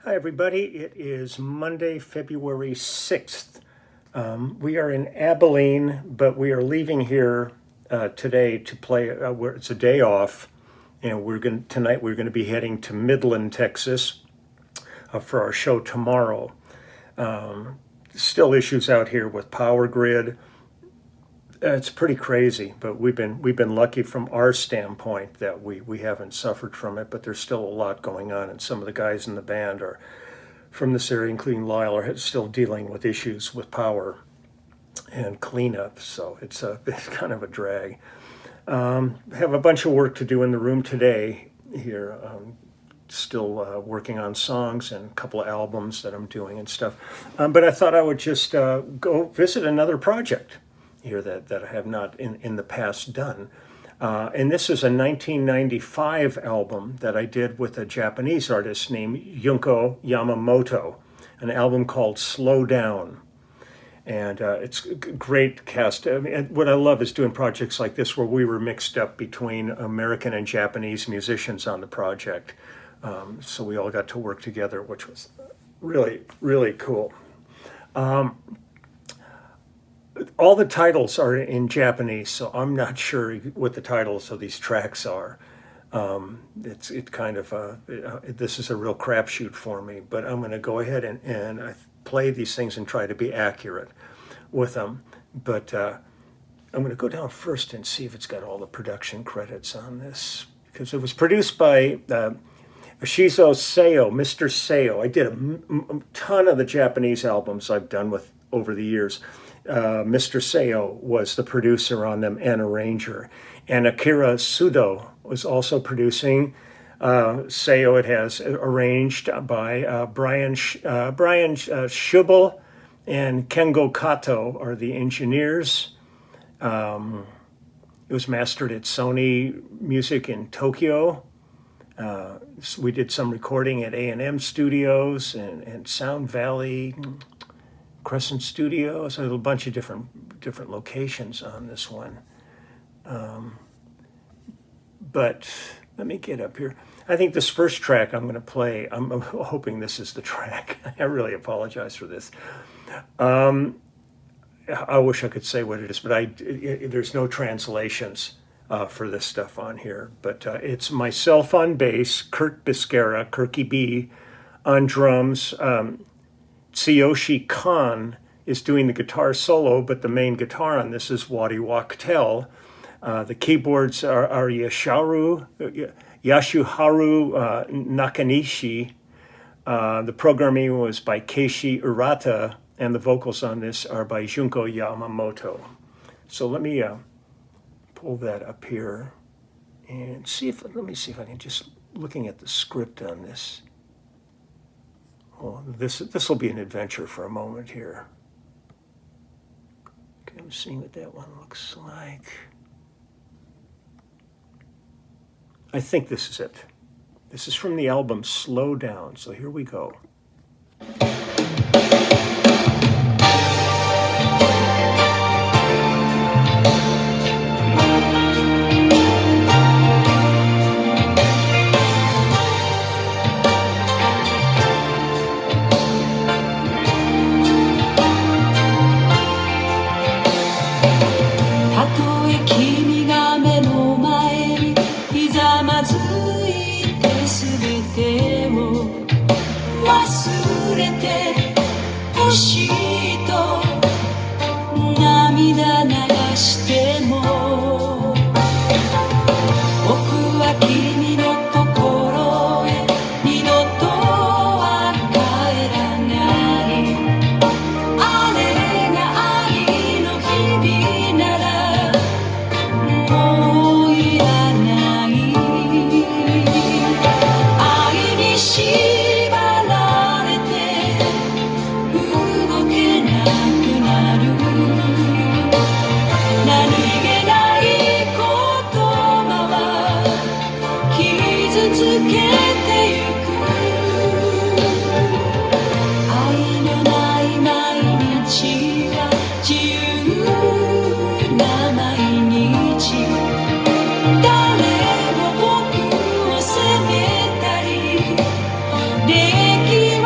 Hi, everybody. It is Monday, February 6th. We are in Abilene, but we are leaving here today to play. It's a day off, and tonight we're going to be heading to Midland, Texas, for our show tomorrow. Still issues out here with power grid. It's pretty crazy, but we've been lucky from our standpoint that we haven't suffered from it, but there's still a lot going on, and some of the guys in the band are from this area, including Lyle, are still dealing with issues with power and cleanup, so it's kind of a drag. Have a bunch of work to do in the room today here. Still working on songs and a couple of albums that I'm doing and stuff, but I thought I would just go visit another project here that I have not in the past done. And this is a 1995 album that I did with a Japanese artist named Junko Yamamoto, an album called Slow Down. And it's a great cast. I mean, what I love is doing projects like this where we were mixed up between American and Japanese musicians on the project. So we all got to work together, which was really, really cool. All the titles are in Japanese, so I'm not sure what the titles of these tracks are. This is a real crapshoot for me, but I'm going to go ahead and play these things and try to be accurate with them. But I'm going to go down first and see if it's got all the production credits on this, because it was produced by Shizo Seo, Mr. Seo. I did a ton of the Japanese albums I've done with over the years. Mr. Seo was the producer on them and arranger. And Akira Sudo was also producing. Seo, it has arranged by Brian Schubel and Kengo Kato are the engineers. It was mastered at Sony Music in Tokyo. We did some recording at A&M Studios and Sound Valley, Crescent Studios, a bunch of different locations on this one. But let me get up here. I think this first track I'm going to play, I'm hoping this is the track. I really apologize for this. I wish I could say what it is, but there's no translations for this stuff on here. But it's myself on bass, Kurt Biscara, Kirky B, on drums. Tsuyoshi Khan is doing the guitar solo, but the main guitar on this is Wadi Waktel. The keyboards are Yasuharu Nakanishi. The programming was by Keishi Urata, and the vocals on this are by Junko Yamamoto. So let me pull that up here and let me see if I can just, looking at the script on this. Well, this will be an adventure for a moment here. Okay, I'm seeing what that one looks like. I think this is it. This is from the album Slow Down, so here we go. でき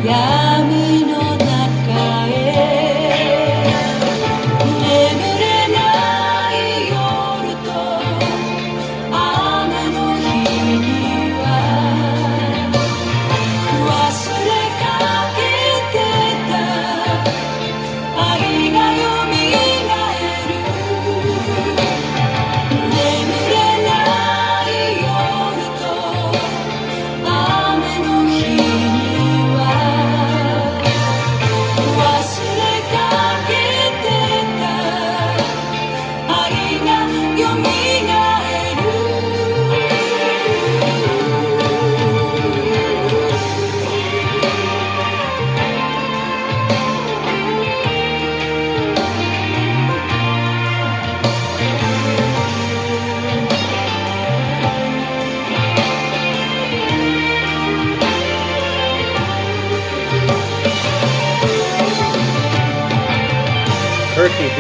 闇の中へ眠れない夜と雨の日には忘れかけてた愛がよみがえる眠れない夜と雨の日には忘れかけてた愛がよみがえるTurkey B.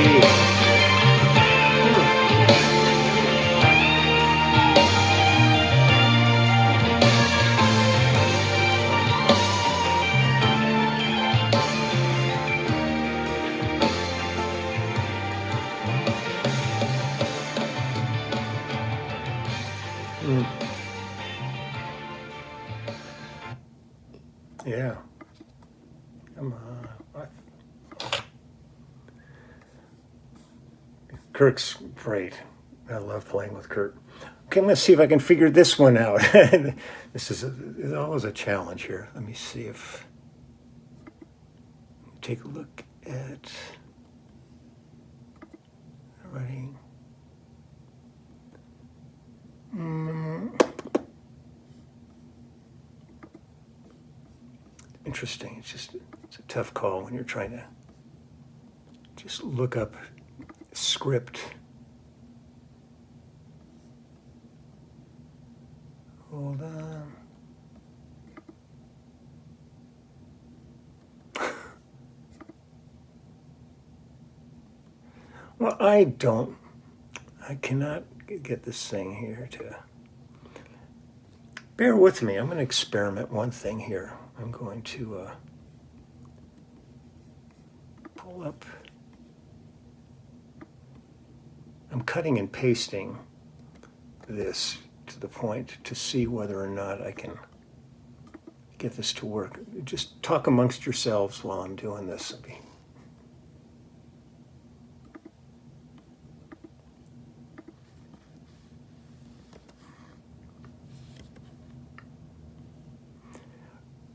Yeah. Come on. Kirk's great. I love playing with Kirk. Okay, I'm going to see if I can figure this one out. This is always a challenge here. Let me see if... Take a look at... Writing. Interesting. It's a tough call when you're trying to just look up script. Hold on. Well, I cannot get this thing here to... Bear with me. I'm going to experiment one thing here. I'm going to pull up... I'm cutting and pasting this to the point to see whether or not I can get this to work. Just talk amongst yourselves while I'm doing this.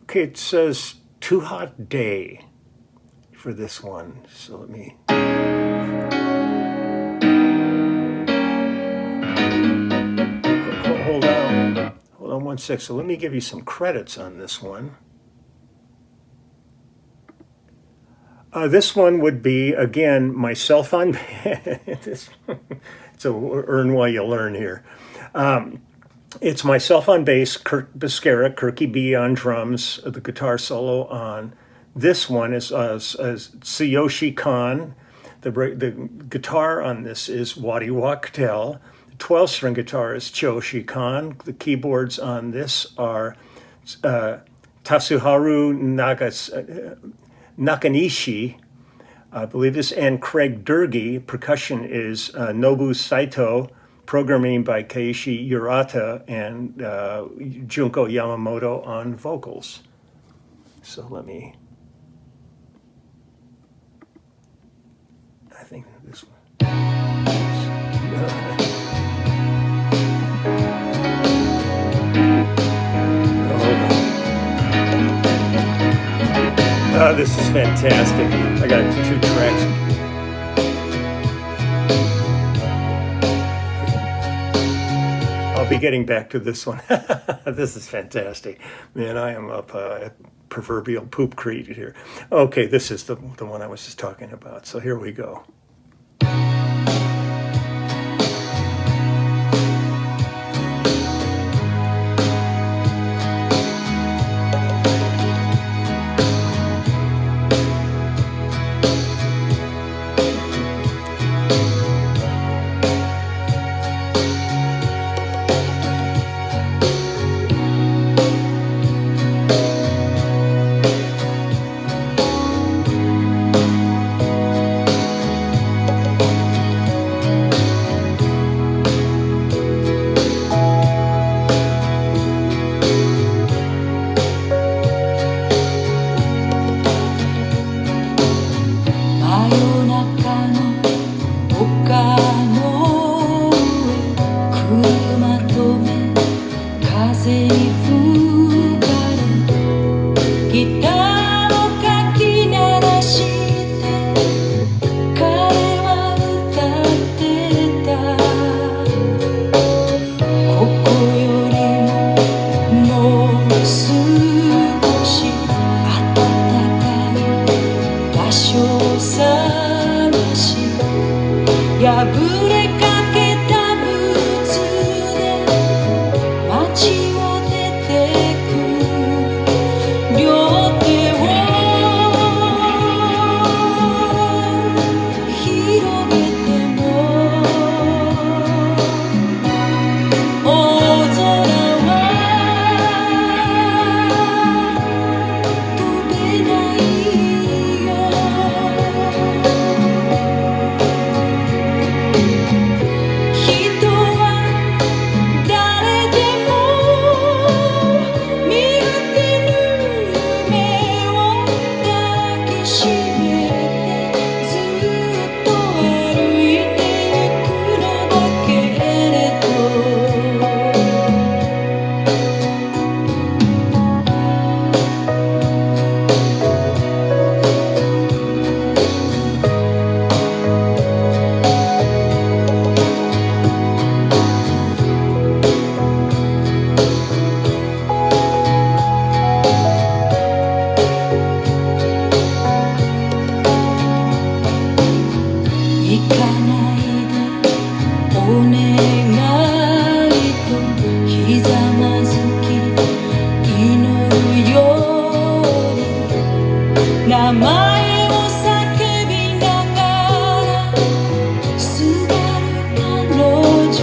Okay, it says too hot day for this one. So let me... Hold on 1 sec. So let me give you some credits on this one. This one would be, again, myself on... It's a earn while you learn here. It's myself on bass, Kirk Biscara, Kirky B on drums, the guitar solo on this one is Tsuyoshi Khan. The guitar on this is Wadi Waktel. The 12-string guitar is Choshi Khan. The keyboards on this are Tasuharu Nakanishi, I believe this, and Craig Durgi. Percussion is Nobu Saito. Programming by Keiichi Urata, and Junko Yamamoto on vocals. So let me... I think this one... Oh, this is fantastic. I got 2 tracks. I'll be getting back to this one. This is fantastic. Man, I am up a proverbial poop creek here. Okay, this is the one I was just talking about. So here we go. 破れかけたブーツで街を出てく両手を広げても大空は飛べないよ人は誰でも見果てぬ夢を抱きしめてずっと歩いてゆくのだけれど行かないでお願いとひざまずき祈るように名前を叫びながらすがる彼女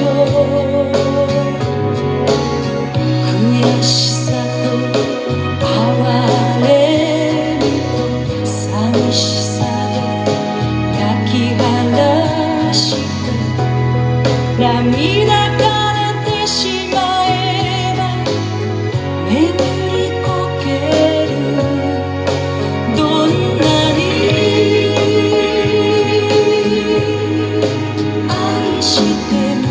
悔しさと哀れみと寂しさで泣き晴らして涙枯れてしまえば眠りこけるどんなに愛しても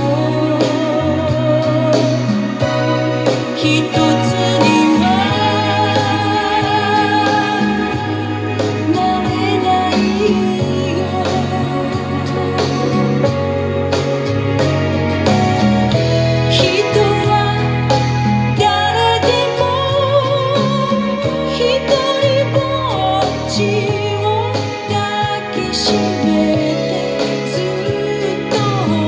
一つにはなれないよ人は誰でもひとりぼっちを抱きしめてずっと笑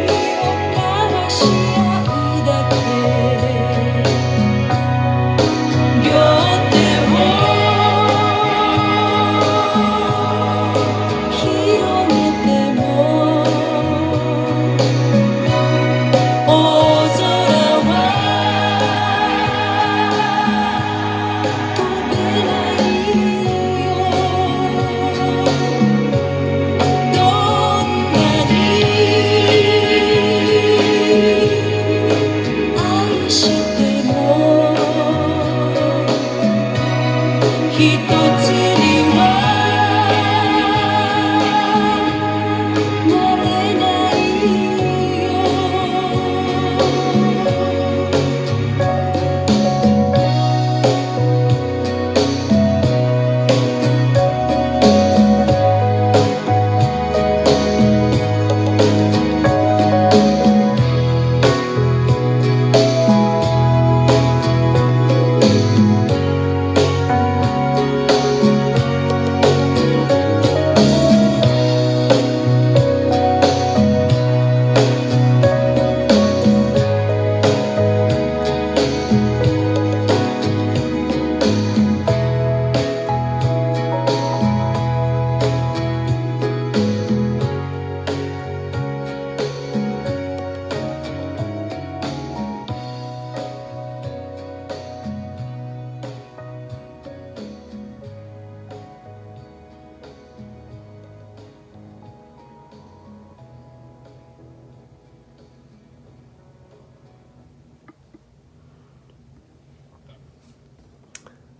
みを交わし合うだけ両手を広げても大空は飛べないよどんなに愛しても一つにはなれないよ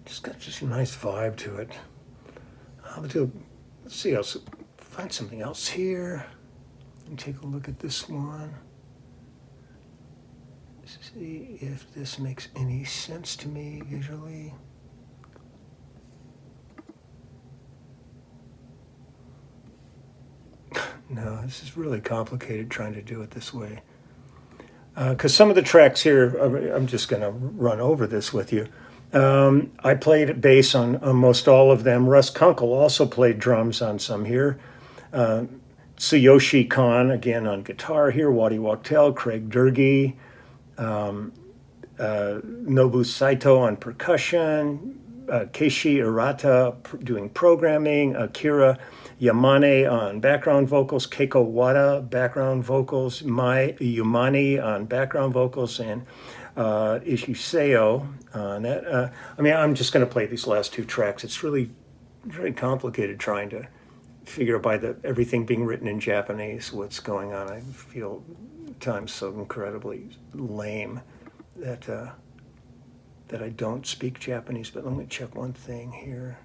It's got just a nice vibe to it. Let's see, I'll find something else here. And take a look at this one. See if this makes any sense to me visually. No, this is really complicated trying to do it this way. Because some of the tracks here, I'm just going to run over this with you. I played bass on most all of them. Russ Kunkel also played drums on some here. Tsuyoshi Khan again on guitar here, Waddy Wachtel, Craig Durgee, Nobu Saito on percussion, Keishi Arata doing programming, Akira Yamane on background vocals, Keiko Wada background vocals, Mai Yumani on background vocals, and Ishiseo on that. I mean, I'm just going to play these last two tracks. It's really very complicated trying to figure out by everything being written in Japanese what's going on. I feel at times so incredibly lame that I don't speak Japanese. But let me check one thing here.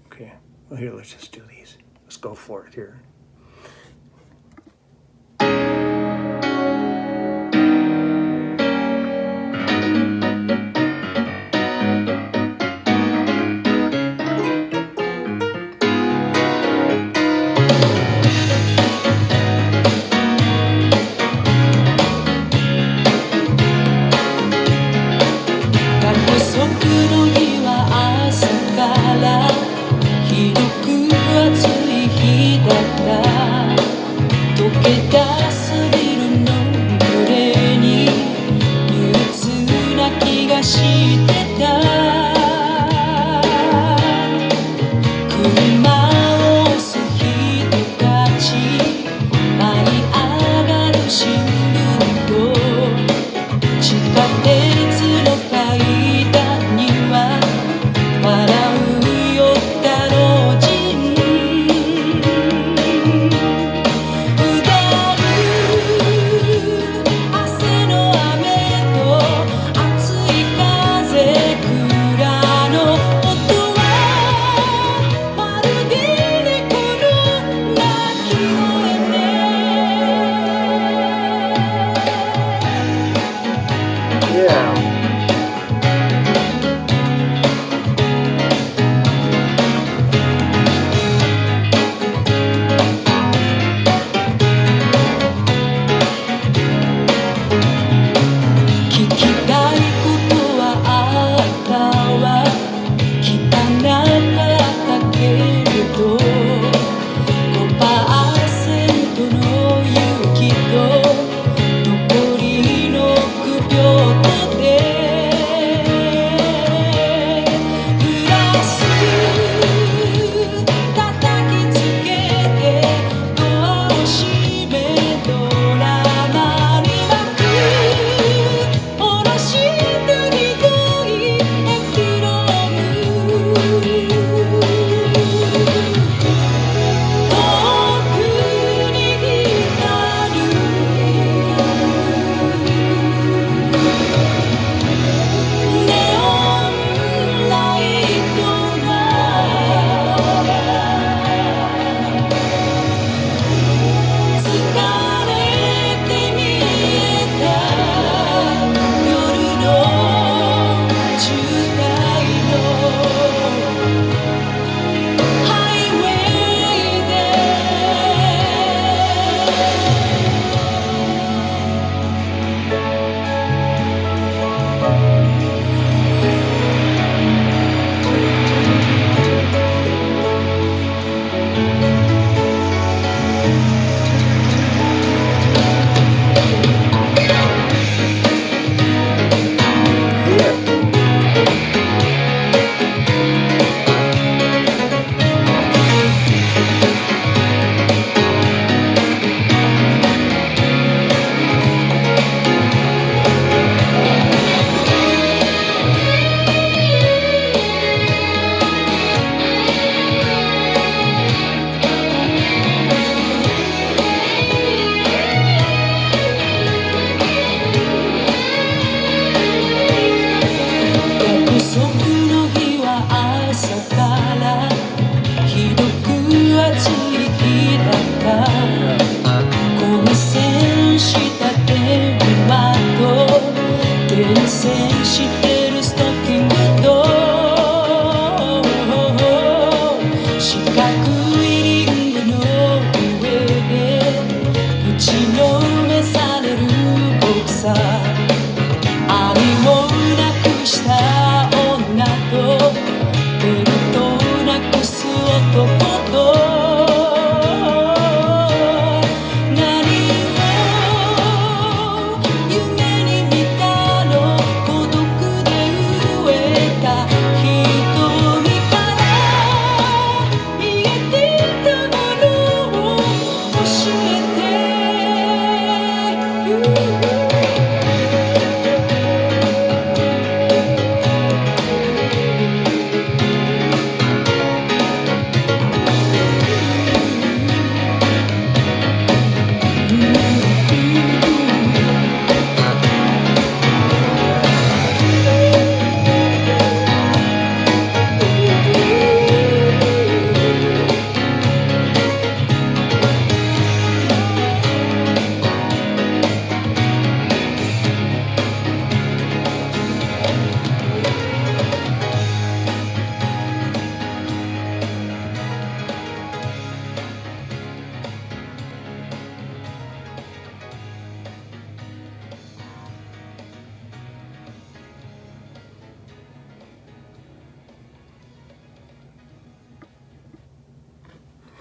Okay, well here, let's just do these. Let's go for it here. 「熱い風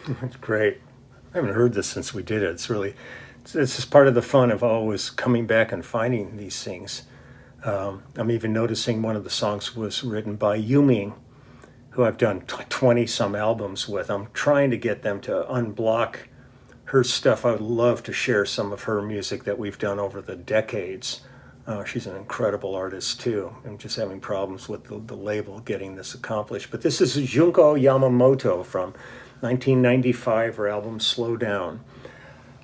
It's great. I haven't heard this since we did it. This is part of the fun of always coming back and finding these things. I'm even noticing one of the songs was written by Yuming, who I've done 20 some albums with. I'm trying to get them to unblock her stuff. I would love to share some of her music that we've done over the decades. She's an incredible artist too. I'm just having problems with the label getting this accomplished. But this is Junko Yamamoto from 1995, her album Slow Down.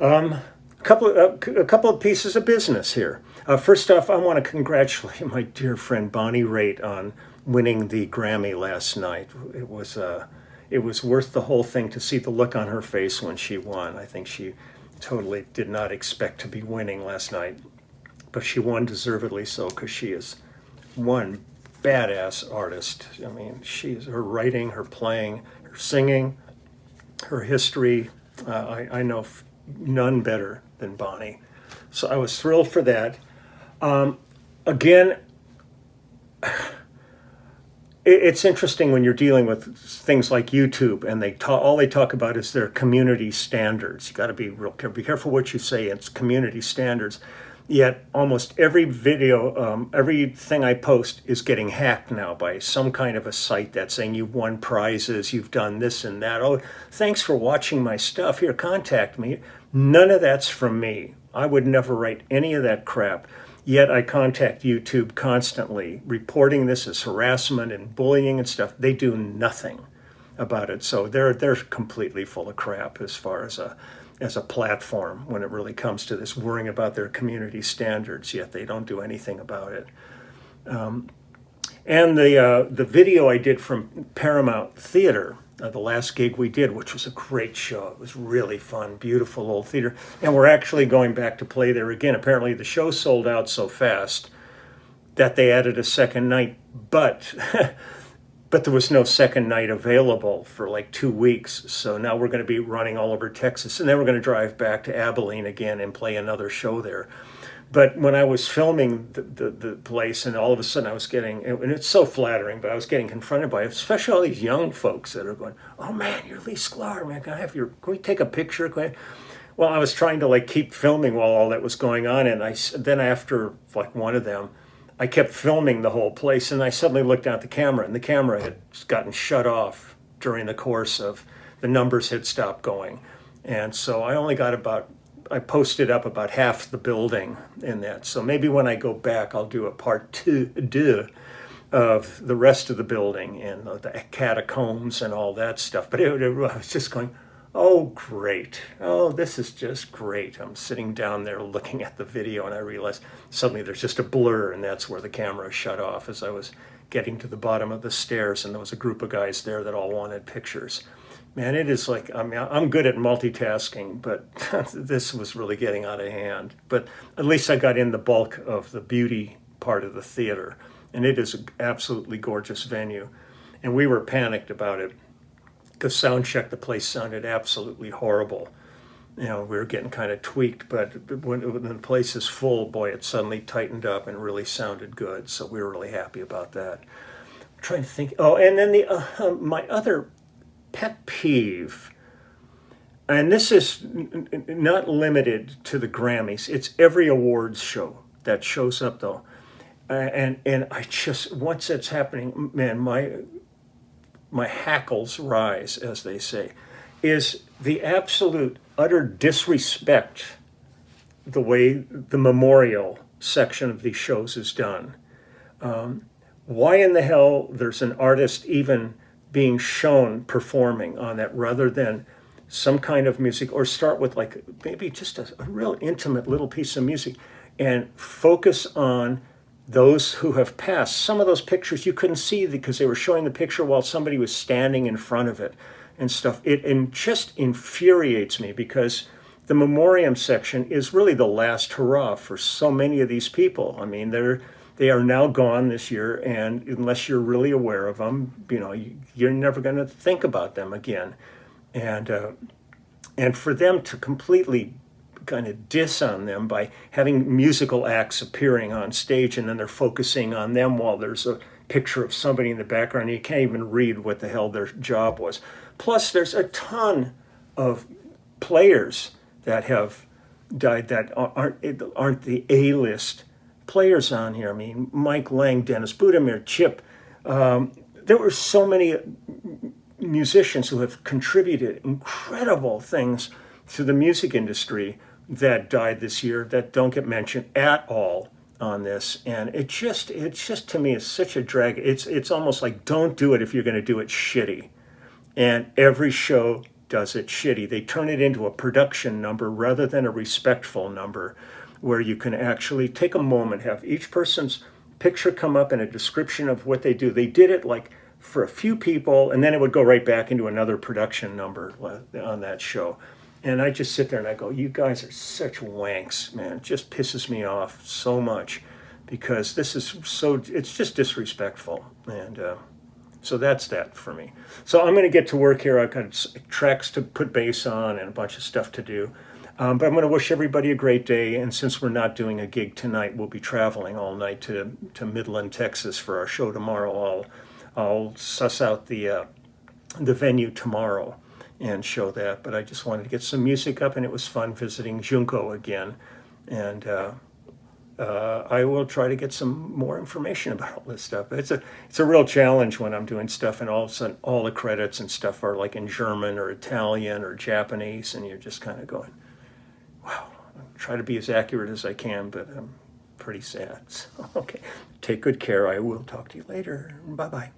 A couple of pieces of business here. First off, I want to congratulate my dear friend Bonnie Raitt on winning the Grammy last night. It was worth the whole thing to see the look on her face when she won. I think she totally did not expect to be winning last night, but she won deservedly so, because she is one badass artist. I mean, her writing, her playing, her singing, her history. I know none better than Bonnie. So I was thrilled for that. Again, it's interesting when you're dealing with things like YouTube, and all they talk about is their community standards. You got to be careful what you say. It's community standards. Yet almost every video, everything I post is getting hacked now by some kind of a site that's saying you've won prizes, you've done this and that. Oh, thanks for watching my stuff. Here, contact me. None of that's from me. I would never write any of that crap. Yet I contact YouTube constantly, reporting this as harassment and bullying and stuff. They do nothing about it. So they're completely full of crap as far as a platform when it really comes to this, worrying about their community standards, yet they don't do anything about it. And the video I did from Paramount Theater, the last gig we did, which was a great show. It was really fun, beautiful old theater. And we're actually going back to play there again. Apparently the show sold out so fast that they added a second night, but but there was no second night available for like 2 weeks. So now we're going to be running all over Texas, and then we're going to drive back to Abilene again and play another show there. But when I was filming the place, and all of a sudden I was getting, and it's so flattering, but I was getting confronted by especially all these young folks that are going, "Oh man, you're Lee Sklar, man, can we take a picture?" Well, I was trying to like keep filming while all that was going on, and then after like one of them, I kept filming the whole place, and I suddenly looked down at the camera, and the camera had gotten shut off during the course of the numbers had stopped going. And so I posted up about half the building in that. So maybe when I go back, I'll do a part two of the rest of the building and the catacombs and all that stuff. But I was just going, oh, great. Oh, this is just great. I'm sitting down there looking at the video, and I realized suddenly there's just a blur, and that's where the camera shut off as I was getting to the bottom of the stairs, and there was a group of guys there that all wanted pictures. Man, it is like, I mean, I'm good at multitasking, but this was really getting out of hand. But at least I got in the bulk of the beauty part of the theater, and it is an absolutely gorgeous venue. And we were panicked about it, because sound check, the place sounded absolutely horrible. You know, we were getting kind of tweaked, but when the place is full, boy, it suddenly tightened up and really sounded good. So we were really happy about that. I'm trying to think. Oh, and then my other pet peeve, and this is not limited to the Grammys. It's every awards show that shows up, though. And I just, once that's happening, man, my hackles rise, as they say, is the absolute utter disrespect the way the memorial section of these shows is done. Why in the hell there's an artist even being shown performing on that, rather than some kind of music, or start with like maybe just a real intimate little piece of music and focus on those who have passed. Some of those pictures you couldn't see because they were showing the picture while somebody was standing in front of it and stuff. It just infuriates me, because the memoriam section is really the last hurrah for so many of these people. I mean, they are now gone this year, and unless you're really aware of them, you know, you're never going to think about them again. And for them to completely kind of diss on them by having musical acts appearing on stage, and then they're focusing on them while there's a picture of somebody in the background, and you can't even read what the hell their job was. Plus, there's a ton of players that have died that aren't the A-list players on here. I mean, Mike Lang, Dennis Budimir, Chip. There were so many musicians who have contributed incredible things to the music industry that died this year that don't get mentioned at all on this. And it's just to me, it's such a drag. It's almost like, don't do it if you're going to do it shitty. And every show does it shitty. They turn it into a production number rather than a respectful number, where you can actually take a moment, have each person's picture come up and a description of what they do. They did it like for a few people, and then it would go right back into another production number on that show. And I just sit there and I go, you guys are such wanks, man. It just pisses me off so much, because this is it's just disrespectful. And so that's that for me. So I'm going to get to work here. I've got tracks to put bass on and a bunch of stuff to do. But I'm going to wish everybody a great day. And since we're not doing a gig tonight, we'll be traveling all night to Midland, Texas for our show tomorrow. I'll suss out the venue tomorrow and show that. But I just wanted to get some music up, and it was fun visiting Junko again. And I will try to get some more information about all this stuff. It's a real challenge when I'm doing stuff, and all of a sudden all the credits and stuff are like in German or Italian or Japanese, and you're just kind of going, wow. I'll try to be as accurate as I can, but I'm pretty sad. So, okay, take good care. I will talk to you later. Bye-bye.